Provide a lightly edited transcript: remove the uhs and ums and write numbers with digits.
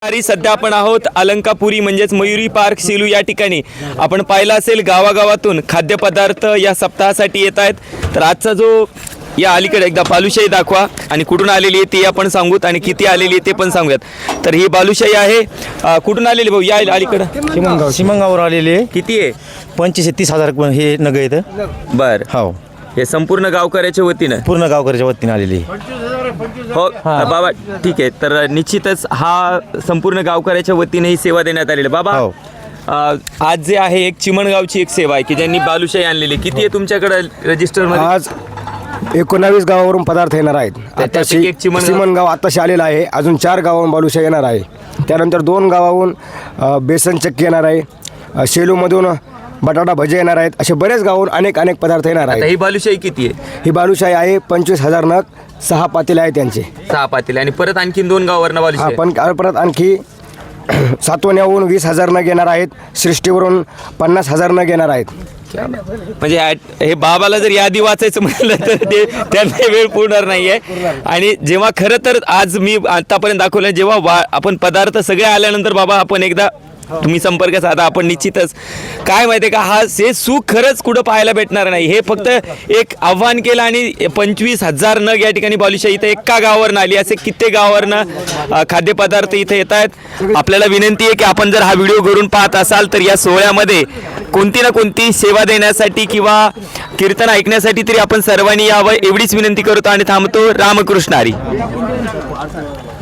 सध्या आपण आहोत अलंकापुरी म्हणजेच मयुरी पार्क सेलू या ठिकाणी आपण पाहिलं असेल गावागावातून खाद्यपदार्थ या सप्ताहासाठी येत आहेत। तर आजचा जो या अलीकडे एकदा बालुशाही दाखवा आणि कुठून आलेली आहे ते आपण सांगूत आणि किती आलेली आहे ते पण सांगूयात। तर ही बालुशाही आहे कुठून आलेली भाऊ? या अलीकडे शिमंगावर आलेली आहे। किती आहे? 25 ते 30,000 हे नग येतं। बर हो, हे संपूर्ण गावकऱ्याच्या वतीनं पूर्ण गावकऱ्याच्या वतीने आलेली हो बाबा ठीक आहे। तर निश्चितच हा संपूर्ण गावकऱ्याच्या वतीने ही सेवा देण्यात आलेली आहे। बाबा हो। आज जे आहे एक चिमणगावची एक सेवा आहे की ज्यांनी बालुशाही आणलेली किती आहे तुमच्याकडे रजिस्टर मध्ये? आज 19 गावावरून पदार्थ येणार आहेत। त्यापैकी एक चिमणगाव आताशी आलेला आहे, अजून 4 गावावरून बालुशाही येणार आहे। त्यानंतर 2 गावावरून बेसन चक्की येणार आहे, शेलूमधून बटाटा भजे येणार आहेत। असे बरेच गावावरून अनेक पदार्थ येणार आहेत। ही बालुशाही किती आहे? ही बालुशाही आहे 25,000 नग, 6 पातेले आहेत त्यांचे, 6 पातेले आणि परत आणखीन 2 गावावरनं बालुशाही पण परत आणखी सातवण्यावरून 20,000 नग येणार आहेत, सृष्टीवरून 50,000 नग येणार आहेत। म्हणजे हे बाबाला जर यादी वाचायचं म्हटलं तर ते त्यांना वेळ पुरणार नाहीये। आणि जेव्हा खरं तर आज मी आतापर्यंत दाखवलं जेव्हा आपण पदार्थ सगळे आल्यानंतर बाबा आपण एकदा तुम्ही संपर्क साधा, आपण निश्चितच काय माहिती आहे का हा हे सुख खरंच कुठं पाहायला भेटणार नाही। हे फक्त एक आव्हान केलं आणि 25,000 नग या ठिकाणी बालुशाही इथं एका गावावरनं आली, असे कित्येक गावावरनं खाद्यपदार्थ इथे येत आहेत। आपल्याला विनंती आहे की आपण जर हा व्हिडिओ घरून पाहत असाल तर या सोहळ्यामध्ये कोणती ना कोणती सेवा देण्यासाठी किंवा कीर्तन ऐकण्यासाठी तरी आपण सर्वांनी यावं एवढीच विनंती करतो आणि थांबतो। रामकृष्ण हरी।